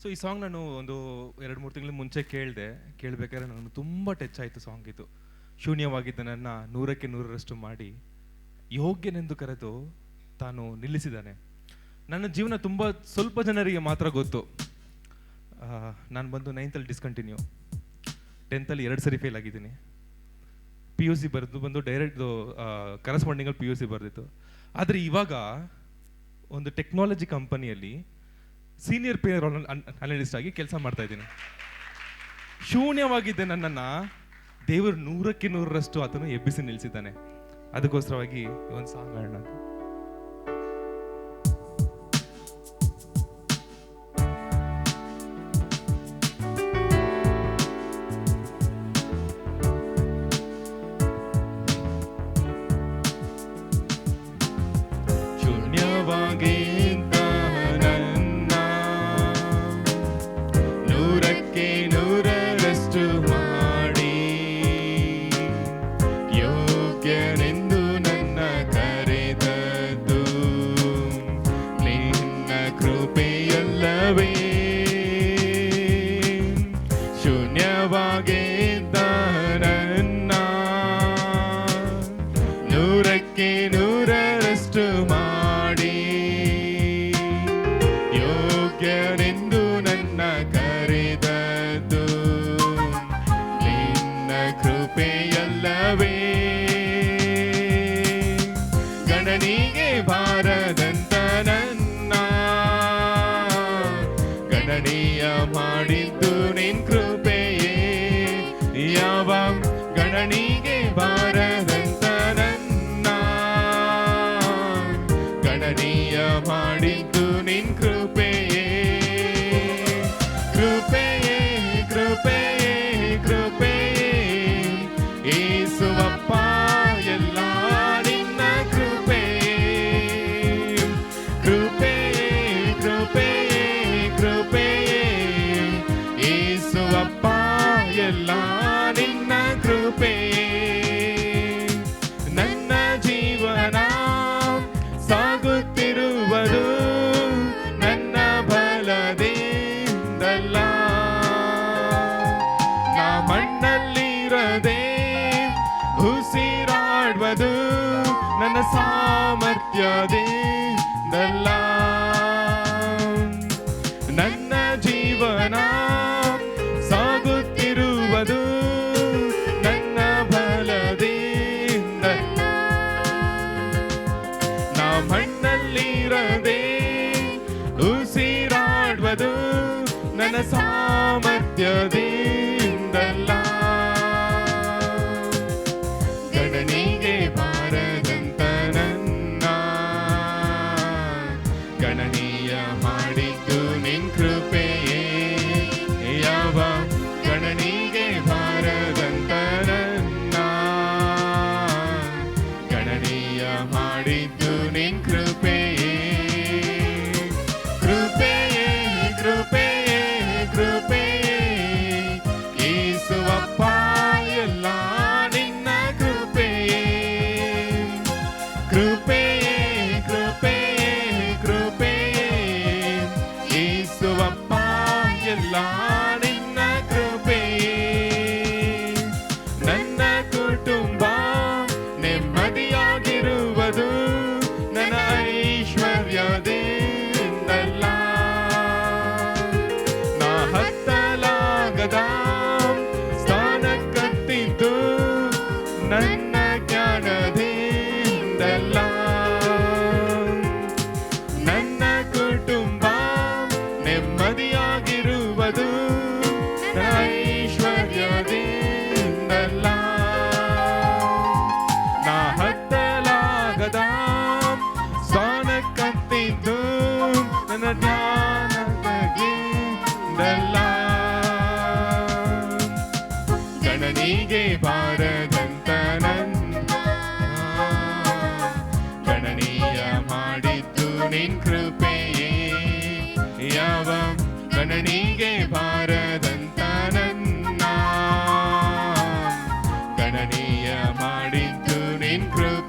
So ಈ song ನಾನು ಒಂದು 2-3 ತಿಂಗಳ ಮುಂಚೆ ಕೇಳಬೇಕಾದ್ರೆ ನನಗೆ ತುಂಬ ಟಚ್ ಆಯಿತು ಸಾಂಗ್ ಇದು. ಶೂನ್ಯವಾಗಿದ್ದ ನನ್ನ 100ಕ್ಕೆ 100ರಷ್ಟು ಮಾಡಿ ಯೋಗ್ಯನೆಂದು ಕರೆದು ತಾನು ನಿಲ್ಲಿಸಿದ್ದಾನೆ. ನನ್ನ ಜೀವನ ತುಂಬ ಸ್ವಲ್ಪ ಜನರಿಗೆ ಮಾತ್ರ ಗೊತ್ತು. ನಾನು ಬಂದು 9th ಡಿಸ್ಕಂಟಿನ್ಯೂ, 10th 2 ಸರಿ ಫೇಲ್ ಆಗಿದ್ದೀನಿ. PUC ಬರೆದು ಬಂದು ಡೈರೆಕ್ಟ್ ಕರೆಸ್ಪಾಂಡಿಂಗಲ್ಲಿ PUC ಬರೆದಿತ್ತು. ಆದರೆ ಇವಾಗ ಒಂದು ಟೆಕ್ನಾಲಜಿ ಕಂಪನಿಯಲ್ಲಿ ಸೀನಿಯರ್ ಪೇರೋಲ್ ಅನಲಿಸ್ಟ್ ಆಗಿ ಕೆಲಸ ಮಾಡ್ತಾ ಇದ್ದೀನಿ. ಶೂನ್ಯವಾಗಿದ್ದೆ ನನ್ನನ್ನು ದೇವರು 100ಕ್ಕೆ 100ರಷ್ಟು ಆತನು ಎಬ್ಬಿಸಿ ನಿಲ್ಲಿಸಿದ್ದಾನೆ. ಅದಕ್ಕೋಸ್ಕರವಾಗಿ ಒಂದು ಸಾಂಗ್ ಹಾಡೋಣ. ಸಾಮರ್ಥ್ಯದಿಂದಲ್ಲ, ನನ್ನ ಜೀವನ ಸಾಗುತ್ತಿರುವುದು ನನ್ನ ಬಲದಿಂದಲ್ಲ. ನಾ ಮಣ್ಣಲ್ಲಿರದೆ ಉಸಿರಾಡುವುದು ನನ್ನ ಸಾಮರ್ಥ್ಯದಿಂದಲ್ಲ. ಗಣನೆಗೆ ಬಾರದಂತ ನನ್ನ ಗಣನೀಯ ಮಾಡಿದ್ದು ನಿನ್ ಕೃಪೆಯೇ. ಯಾವ ಗಣನೆಗೆ ಬಾರದಂತ ನನ್ನ ಗಣನೀಯ ಮಾಡಿದ್ದು ನಿನ್ ಕೃಪೆಯೇ. ಕೃಪೆಯೇ ಕೃಪೆಯೇ ಕೃಪೆಯೇ ಯೇಸುವಪ್ಪ, ಎಲ್ಲ ನಿನ್ನ ಕೃಪೆಯೇ. ಕೃಪೆಯೇ ಕೃಪೆಯೇ ಕೃಪೆಯೇ ಯೇಸುವಪ್ಪ, ಎಲ್ಲ ನಿನ್ನ ಕೃಪೆಯೇ. ನನ್ನ ಕುಟುಂಬ ನೆಮ್ಮದಿಯಾಗಿರುವುದು ನನ್ನ ಐಶ್ವರ್ಯದಿಂದಲ್ಲ. ನಾ ಹತ್ತಲಾಗದ ಸ್ಥಾನಕ್ಕತ್ತಿದ್ದು ನನ್ನ ಜ್ಞಾನದಿಂದಲ್ಲ. ನನ್ನ ಕುಟುಂಬ ನೆಮ್ಮದಿಯಾಗಿರುವುದು ನನ್ನ ಐಶ್ವರ್ಯದಿಂದಲ್ಲ. ನಾ ಹತ್ತಲಾಗದ ಸ್ಥಾನಕ್ಕತ್ತಿದ್ದು ನನ್ನ ಜ್ಞಾನದಿಂದಲ್ಲ. ಗಣನೆಗೆ ಬಾರದಂತ ನನ್ನ ಗಣನೀಯ ಮಾಡಿದ್ದು ನಿನ್ ಕೃಪೆಯೇ. ಯಾವ ಗಣನೆಗೆ ಬಾರದಂತ ನನ್ನ ಗಣನೀಯ ಮಾಡಿದ್ದು ನಿನ್ ಕೃಪೆ.